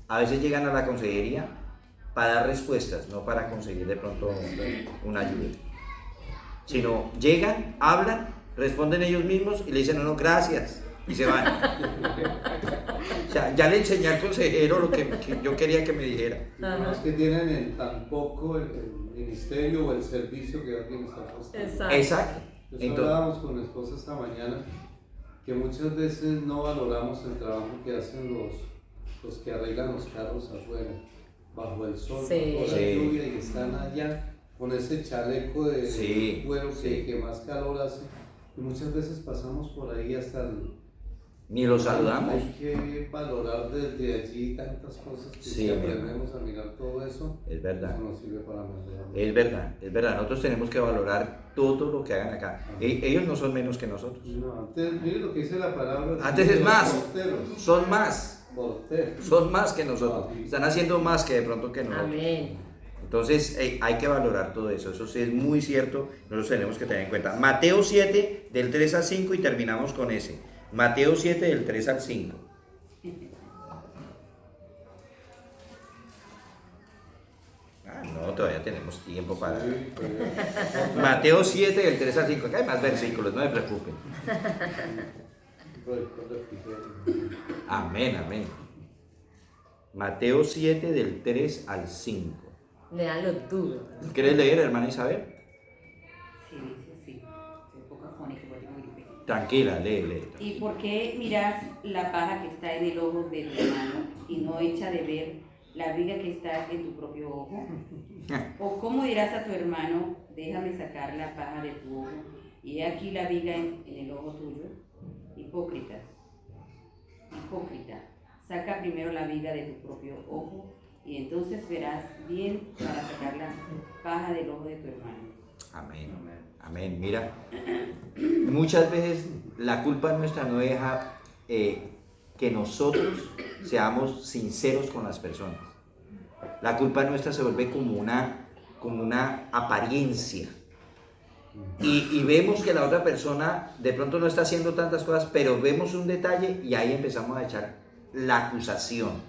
a veces llegan a la consejería para dar respuestas, no para conseguir de pronto una ayuda. Sino llegan, hablan, responden ellos mismos y le dicen, no, gracias, y se van. O sea, ya le enseñé al consejero lo que yo quería que me dijera. No es que tienen en tan poco el ministerio o el servicio que alguien está prestando. Exacto. Exacto. Eso Entonces, hablábamos con mi esposa esta mañana, que muchas veces no valoramos el trabajo que hacen los que arreglan los carros afuera, bajo el sol, Sí. bajo la Sí. lluvia, y están allá con ese chaleco de Sí. cuero Sí. que más calor hace. Y muchas veces pasamos por ahí hasta el... ni los saludamos. Hay que valorar desde allí tantas cosas que Sí, si mi aprendemos a mirar todo eso, Es verdad. eso nos sirve para mejorar. Es verdad, es verdad. Nosotros tenemos que valorar todo lo que hagan acá. Ellos no son menos que nosotros. No, antes, mire lo que dice la palabra. Antes es los más. porteros. Son más. Porteros. Son más que nosotros. Están haciendo más que de pronto que nosotros. Amén. Entonces hay que valorar todo eso. Eso sí es muy cierto. Nosotros tenemos que tener en cuenta. Mateo 7, del 3 al 5 y terminamos con ese. Mateo 7, del 3 al 5. No, todavía tenemos tiempo para... Sí, pero- Mateo 7, del 3 al 5. Acá hay más versículos, no me preocupen. Amén, amén. Mateo 7, del 3 al 5. Leanlo duro. ¿Quieres leer, hermana Isabel? Sí, dice así. Soy poco afónica porque tengo gripe. Tranquila, lee. ¿Y por qué miras la paja que está en el ojo de tu hermano y no echa de ver la viga que está en tu propio ojo? ¿O cómo dirás a tu hermano, déjame sacar la paja de tu ojo y he aquí la viga en el ojo tuyo? Hipócrita, saca primero la viga de tu propio ojo y entonces verás bien para sacar la paja del ojo de tu hermano. Amén, amén. Mira, muchas veces la culpa nuestra no deja que nosotros seamos sinceros con las personas. La culpa nuestra se vuelve como una apariencia. Y vemos que la otra persona de pronto no está haciendo tantas cosas, pero vemos un detalle y ahí empezamos a echar la acusación.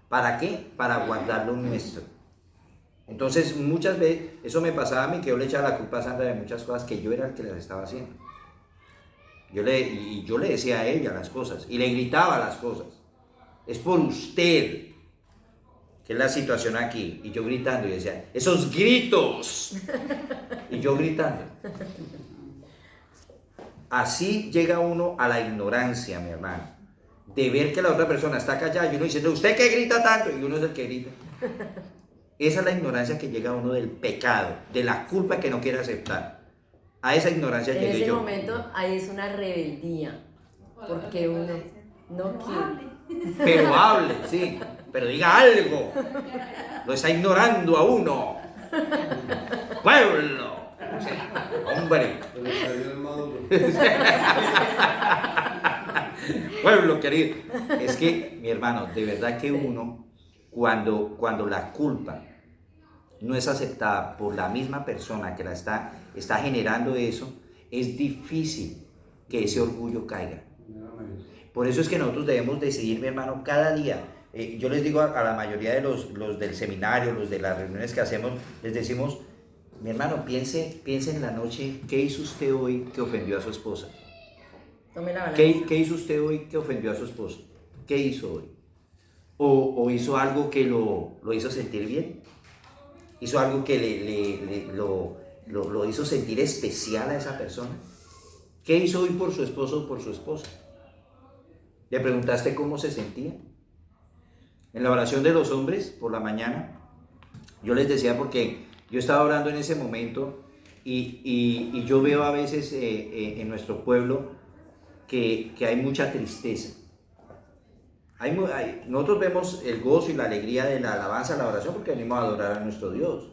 ¿Para qué? Para guardar lo nuestro. Entonces muchas veces, eso me pasaba a mí, que yo le echaba la culpa a Sandra de muchas cosas que yo era el que las estaba haciendo. Yo le decía a ella las cosas y le gritaba las cosas. Es por usted, que es la situación aquí. Y yo gritando y decía, esos gritos. Y yo gritando. Así llega uno a la ignorancia, mi hermano. De ver que la otra persona está callada y uno diciendo, ¿usted qué grita tanto? Y uno es el que grita. Esa es la ignorancia que llega a uno del pecado, de la culpa que no quiere aceptar. A esa ignorancia En llegué ese yo. momento ahí es una rebeldía, porque uno no quiere. Pero hable, sí, pero diga algo. Lo está ignorando a uno. Pueblo. O sea, hombre. Se le salió el maduro. Pueblo querido. Es que, mi hermano, de verdad que uno, cuando la culpa no es aceptada por la misma persona que la está generando eso, es difícil que ese orgullo caiga. Por eso es que nosotros debemos decidir, mi hermano, cada día. Yo les digo a la mayoría de los del seminario, los de las reuniones que hacemos, les decimos, mi hermano, piense en la noche, ¿qué hizo usted hoy que ofendió a su esposa? Tome la balanza. ¿Qué hizo usted hoy que ofendió a su esposo? ¿Qué hizo hoy? ¿O hizo algo que lo hizo sentir bien? ¿Hizo algo que lo hizo sentir especial a esa persona? ¿Qué hizo hoy por su esposo o por su esposa? ¿Le preguntaste cómo se sentía? En la oración de los hombres por la mañana, yo les decía porque yo estaba orando en ese momento y yo veo a veces en nuestro pueblo que hay mucha tristeza. Nosotros vemos el gozo y la alegría de la alabanza, la oración, porque venimos a adorar a nuestro Dios.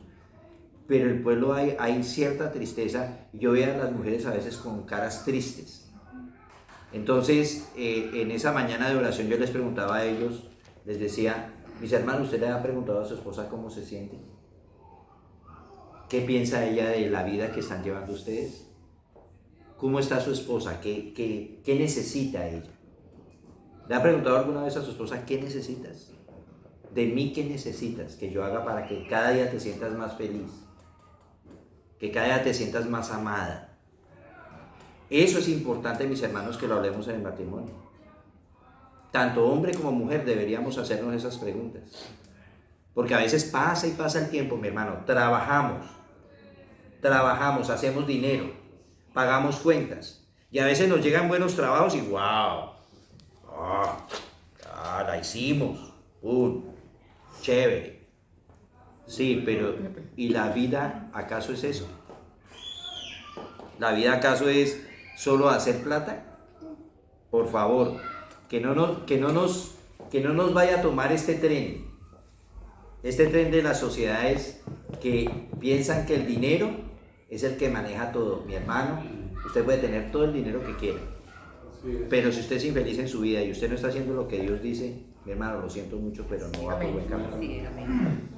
Pero en el pueblo hay cierta tristeza. Yo veo a las mujeres a veces con caras tristes. Entonces, en esa mañana de oración yo les preguntaba a ellos, les decía, mis hermanos, ¿usted le ha preguntado a su esposa cómo se siente? ¿Qué piensa ella de la vida que están llevando ustedes? ¿Cómo está su esposa? ¿Qué necesita ella? ¿Le ha preguntado alguna vez a su esposa qué necesitas? De mí, ¿qué necesitas que yo haga para que cada día te sientas más feliz? Que cada día te sientas más amada. Eso es importante, mis hermanos, que lo hablemos en el matrimonio. Tanto hombre como mujer deberíamos hacernos esas preguntas. Porque a veces pasa y pasa el tiempo, mi hermano. Trabajamos, hacemos dinero, pagamos cuentas. Y a veces nos llegan buenos trabajos y ¡wow! La hicimos. Chévere. Sí, pero ¿y la vida acaso es eso? ¿La vida acaso es solo hacer plata? Por favor, que no nos vaya a tomar este tren de las sociedades que piensan que el dinero es el que maneja todo. Mi hermano, usted puede tener todo el dinero que quiera, pero si usted es infeliz en su vida y usted no está haciendo lo que Dios dice, mi hermano, lo siento mucho, pero no va por buen camino. Sí, amén.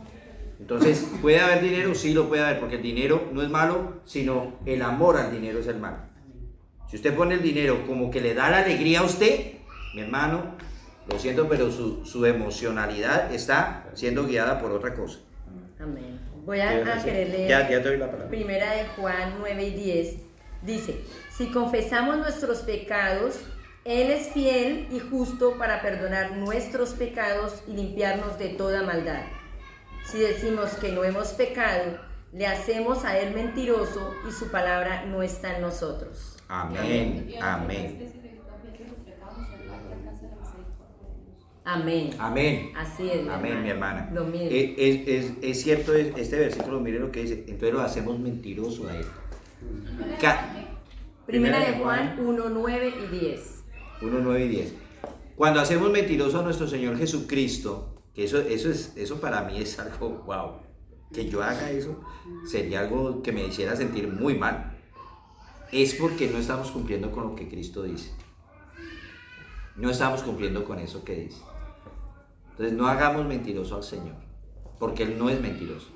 Entonces, ¿puede haber dinero? Sí, lo puede haber, porque el dinero no es malo, sino el amor al dinero es el malo. Si usted pone el dinero como que le da la alegría a usted, mi hermano, lo siento, pero su emocionalidad está siendo guiada por otra cosa. Amén. Voy a querer leer. Ya te doy la palabra. Primera de Juan 9 y 10. Dice, si confesamos nuestros pecados, Él es fiel y justo para perdonar nuestros pecados y limpiarnos de toda maldad. Si decimos que no hemos pecado, le hacemos a Él mentiroso y su palabra no está en nosotros. Amén. Amén. Amén. Así es. Amén, mi hermana. Lo mismo. Es cierto este versículo, mire lo que dice. Entonces lo hacemos mentiroso a Él. Primera de Juan 1, 9 y 10. 1, 9 y 10. Cuando hacemos mentiroso a nuestro Señor Jesucristo, que eso para mí es algo, wow, que yo haga eso sería algo que me hiciera sentir muy mal. Es porque no estamos cumpliendo con lo que Cristo dice. No estamos cumpliendo con eso que dice. Entonces no hagamos mentiroso al Señor, porque Él no es mentiroso.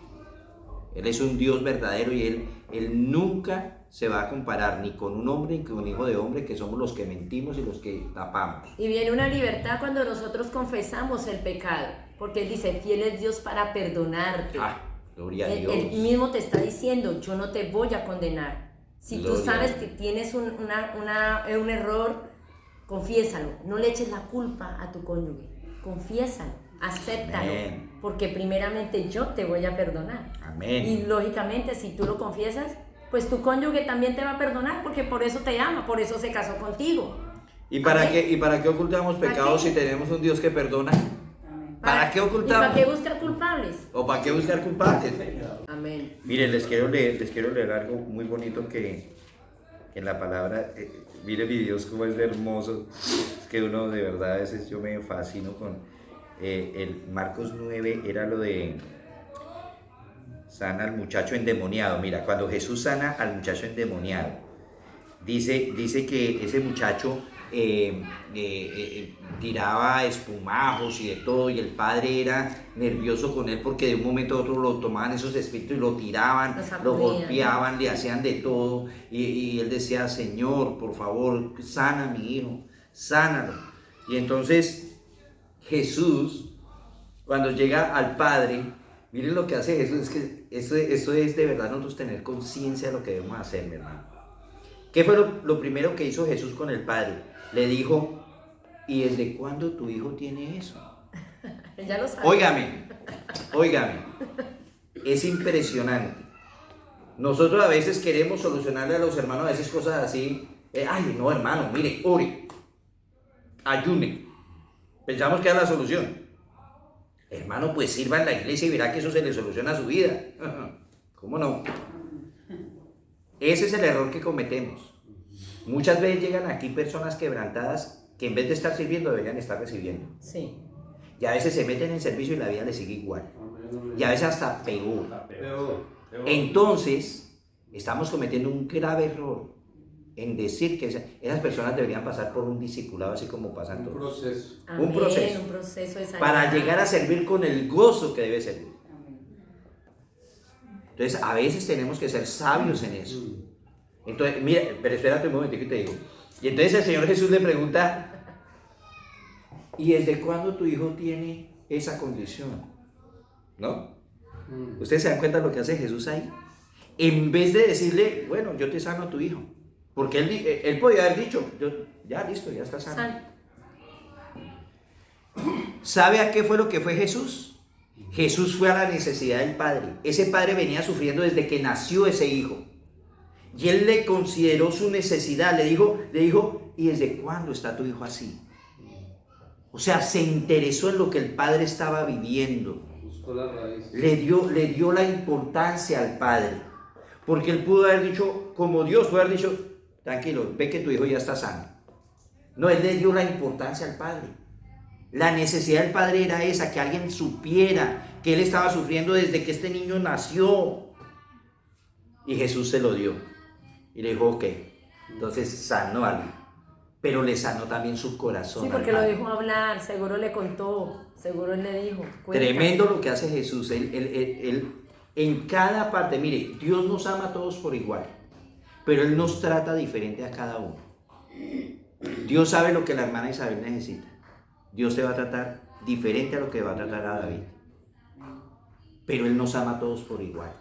Él es un Dios verdadero y Él nunca se va a comparar ni con un hombre ni con un hijo de hombre, que somos los que mentimos y los que tapamos. Y viene una libertad cuando nosotros confesamos el pecado, porque Él dice, fiel es Dios para perdonarte. Gloria a Dios. Él mismo te está diciendo, yo no te voy a condenar. Si Gloria. tú sabes que tienes un error, confiésalo. No le eches la culpa a tu cónyuge. Confiésalo, acéptalo. Amén. Porque primeramente yo te voy a perdonar. Amén. Y lógicamente si tú lo confiesas, pues tu cónyuge también te va a perdonar, porque por eso te ama, por eso se casó contigo. ¿Y para Amén. qué ocultamos pecados si tenemos un Dios que perdona? ¿Para qué ¿Y ocultamos? para qué buscar culpables? ¿O para qué buscar culpables? Amén. Miren, les quiero leer algo muy bonito que en la palabra, miren mi Dios cómo es de hermoso, es que uno de verdad a veces yo me fascino con el Marcos 9, era lo de sana al muchacho endemoniado. Mira, cuando Jesús sana al muchacho endemoniado, dice que ese muchacho tiraba espumajos y de todo, y el padre era nervioso con él porque de un momento a otro lo tomaban esos espíritus y lo tiraban, lo golpeaban, le hacían de todo, y él decía, Señor, por favor, sana a mi hijo, sánalo. Y entonces Jesús, cuando llega al Padre, miren lo que hace Jesús, es que esto es de verdad nosotros tener conciencia de lo que debemos hacer, mi hermano. ¿Qué fue lo primero que hizo Jesús con el Padre? Le dijo, ¿y desde cuándo tu hijo tiene eso? Ya lo sabe. Óigame, es impresionante. Nosotros a veces queremos solucionarle a los hermanos a veces cosas así, ay no hermano, mire, ore, ayune, pensamos que es la solución. Hermano, pues sirva en la iglesia y verá que eso se le soluciona a su vida. ¿Cómo no? Ese es el error que cometemos. Muchas veces llegan aquí personas quebrantadas que en vez de estar sirviendo deberían estar recibiendo. Sí. Y a veces se meten en servicio y la vida les sigue igual. Y a veces hasta peor. Entonces, estamos cometiendo un grave error. en decir que esas personas deberían pasar por un discipulado así como pasan Un todos. proceso. Amén, Un proceso. un proceso de sanidad. Para llegar a servir con el gozo que debe servir. Entonces, a veces tenemos que ser sabios en eso. Entonces, mira, pero espérate un momentito y te digo. Y entonces el Señor Jesús le pregunta, ¿y desde cuándo tu hijo tiene esa condición? ¿No? ¿Ustedes se dan cuenta de lo que hace Jesús ahí? En vez de decirle, bueno, yo te sano a tu hijo. Porque él podía haber dicho, ya listo, ya está sano. ¿Sabe a qué fue lo que fue Jesús? Jesús fue a la necesidad del padre. Ese padre venía sufriendo desde que nació ese hijo. Y él le consideró su necesidad. Le dijo, ¿y desde cuándo está tu hijo así? O sea, se interesó en lo que el padre estaba viviendo. Buscó la raíz. Le dio la importancia al padre. Porque él pudo haber dicho, como Dios pudo haber dicho, tranquilo, ve que tu hijo ya está sano. No, él le dio la importancia al padre. La necesidad del padre era esa, que alguien supiera que él estaba sufriendo desde que este niño nació. Y Jesús se lo dio. Y le dijo, ok, entonces sanó a él. Pero le sanó también su corazón. Sí, porque al lo padre. dejó hablar, seguro le contó, seguro él le dijo. Cuenta. Tremendo lo que hace Jesús. Él, en cada parte, mire, Dios nos ama a todos por igual, pero Él nos trata diferente a cada uno. Dios sabe lo que la hermana Isabel necesita. Dios te va a tratar diferente a lo que va a tratar a David. Pero Él nos ama a todos por igual.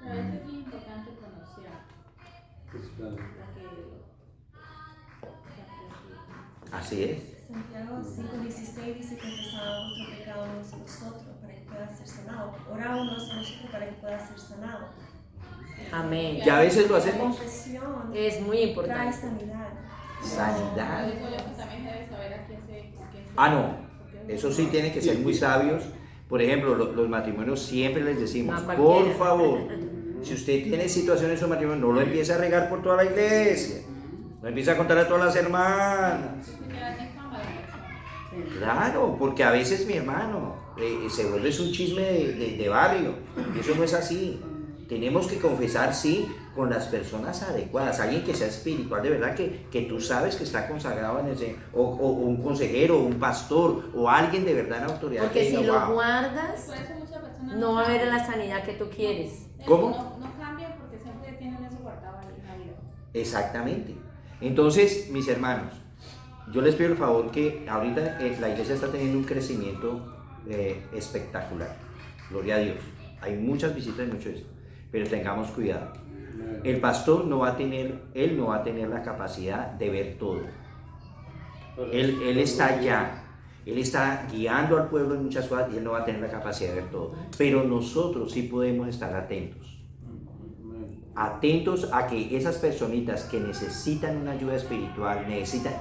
A veces es muy importante conocer Pues, claro. Así es. Santiago 5:16 dice confesad vuestros pecados unos a vosotros para que pueda ser sanado. Orad unos a nosotros para que pueda ser sanado. Amén. Y a veces lo La hacemos. confesión Es muy trae importante. sanidad. Sanidad. Digo yo que también debe saber a quién se... Ah, no. Eso sí tiene que ser muy sabios. Por ejemplo, los matrimonios siempre les decimos, No, por cualquiera. favor, si usted tiene situaciones en su matrimonio, no lo empiece a regar por toda la iglesia. No empiece a contarle a todas las hermanas. Claro, porque a veces, mi hermano, se vuelve un chisme de barrio. Y eso no es así. Tenemos que confesar, sí, con las personas adecuadas. Alguien que sea espiritual, de verdad, que tú sabes que está consagrado en ese... O un consejero, o un pastor, o alguien de verdad en autoridad. Porque que si diga, lo "Wow". guardas, Por eso muchas personas no va a haber la sanidad que tú quieres. ¿Cómo? No cambian porque siempre tienen eso guardado ahí en la vida. Exactamente. Entonces, mis hermanos, yo les pido el favor que ahorita la iglesia está teniendo un crecimiento espectacular. Gloria a Dios. Hay muchas visitas y mucho esto. Pero tengamos cuidado. El pastor él no va a tener la capacidad de ver todo. Él está allá. Él está guiando al pueblo en muchas cosas y él no va a tener la capacidad de ver todo. Pero nosotros sí podemos estar atentos. Atentos a que esas personitas que necesitan una ayuda espiritual,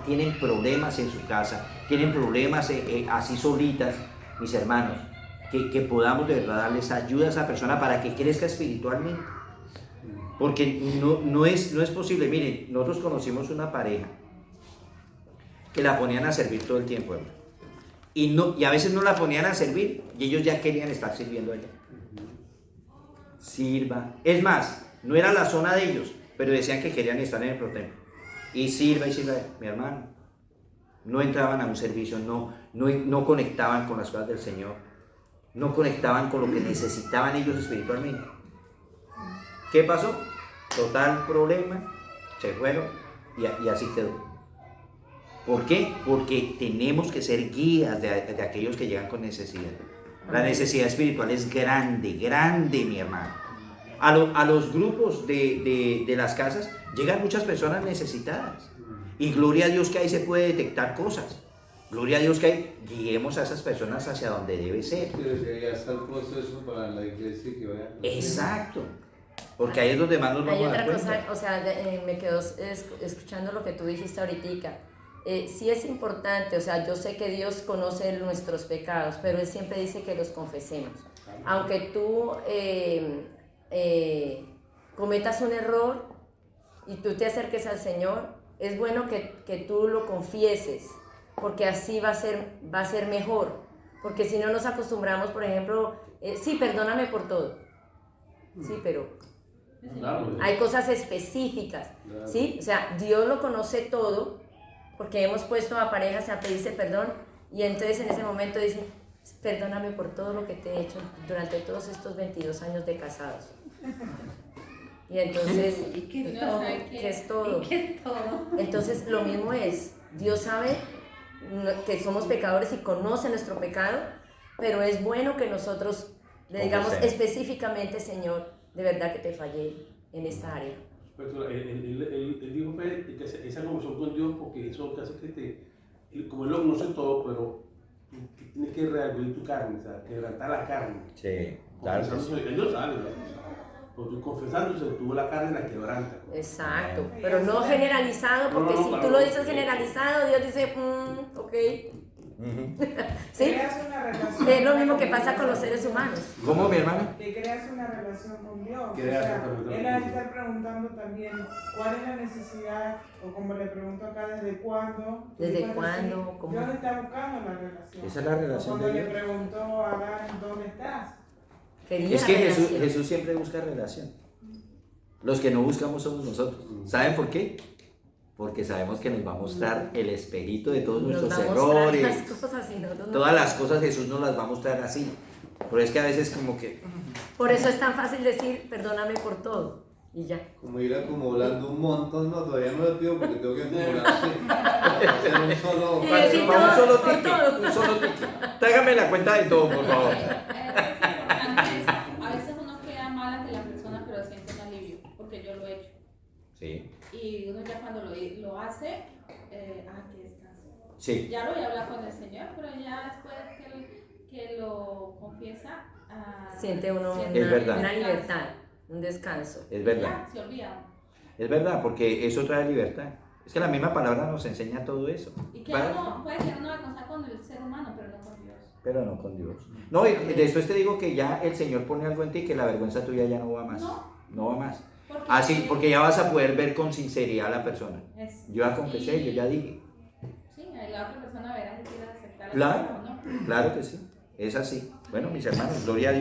tienen problemas en su casa, tienen problemas así solitas, mis hermanos, que podamos de verdad darles ayuda a esa persona para que crezca espiritualmente. Porque no es posible. Miren, nosotros conocimos una pareja que la ponían a servir todo el tiempo, hermano. Y a veces no la ponían a servir y ellos ya querían estar sirviendo allá. Sirva. Es más, no era la zona de ellos, pero decían que querían estar en el protemplo. Y sirva, mi hermano. No entraban a un servicio, no conectaban con las cosas del Señor, no conectaban con lo que necesitaban ellos espiritualmente. ¿Qué pasó? Total problema, se fueron y así quedó. ¿Por qué? Porque tenemos que ser guías de aquellos que llegan con necesidad. La necesidad espiritual es grande, grande, mi hermano. A los grupos de las casas llegan muchas personas necesitadas. Y gloria a Dios que ahí se puede detectar cosas. Gloria a Dios que ahí guiemos a esas personas hacia donde debe ser. Ya está el proceso para la iglesia que vaya. Exacto. Porque ahí es donde más nos Hay vamos a dar otra cuenta. cosa, o sea, me quedo escuchando lo que tú dijiste ahorita. Sí es importante, o sea, yo sé que Dios conoce nuestros pecados, pero Él siempre dice que los confesemos. Aunque tú cometas un error y tú te acerques al Señor, es bueno que tú lo confieses, porque así va a ser mejor. Porque si no nos acostumbramos, por ejemplo, sí, perdóname por todo. Sí, pero Claro. Hay cosas específicas, Claro. ¿sí? O sea, Dios lo conoce todo porque hemos puesto a parejas a pedirse perdón y entonces en ese momento dicen, perdóname por todo lo que te he hecho durante todos estos 22 años de casados. Y entonces, ¿Y qué es No todo? sé ¿qué es todo? ¿Y qué es todo? Entonces lo mismo es, Dios sabe que somos pecadores y conoce nuestro pecado, pero es bueno que nosotros le digamos Confesemos. específicamente, Señor, de verdad que te fallé en esta área. Pero él dijo fue que esa conversación con Dios, porque eso hace como él lo conoce todo, pero tú tienes que reabrir tu carne, o sea, quebrantar la carne. Sí, claro. Confesándose, él lo sabe, ¿no? Porque confesándose tuvo la carne la quebranta. Exacto, pero no generalizado, porque No, si claro. tú lo dices generalizado, Dios dice, ok, Ujú. ¿sí? Creas una relación. Es lo mismo que pasa con los seres humanos. ¿Cómo, mi hermana? Que creas una relación con Dios. O Creas sea, una él relación. está preguntando también cuál es la necesidad, o como le pregunto acá, ¿desde cuándo? ¿Desde Dijo, cuándo? sí, ¿Cómo? Dios está buscando la relación. Esa es la relación O cuando de le Dios. preguntó a Adán, ¿dónde estás? Quería Es que Jesús, relación. Jesús siempre busca relación. Los que no buscamos somos nosotros. ¿Saben por qué? Porque sabemos que nos va a mostrar el espejito de todos Nos nuestros va a mostrar errores. las cosas y nosotros no. Todas las cosas Jesús nos las va a mostrar así. Pero es que a veces como que... Por eso es tan fácil decir, perdóname por todo. Y ya. Como ir acumulando un montón, no, todavía no le pido porque tengo que acumular hacer un solo. Y decir Para un todo, solo por ticket, todo. un solo ticket. Tráigame la cuenta de todo, por favor. A veces uno queda mal ante la persona, pero siente un alivio, porque yo lo he hecho. Sí, Y uno ya cuando lo hace, qué descanso. sí. Ya lo voy a hablar con el Señor, pero ya después que lo confiesa, Siente uno siente Es verdad. una libertad, un descanso. Es verdad. Ya, se olvida. Es verdad, porque eso trae libertad. Es que la misma palabra nos enseña todo eso. Y que ¿Vale? uno puede que uno avanzar con el ser humano, pero no con Dios. Pero no con Dios. No, y después te digo que ya el Señor pone algo en ti que la vergüenza tuya ya no va más. No va más. Porque, Así, porque ya vas a poder ver con sinceridad a la persona. Yo ya confesé, yo ya dije. Sí, la otra persona verá si quiere aceptar Claro. o no. Claro que sí. Es así. Bueno, mis hermanos, gloria a Dios.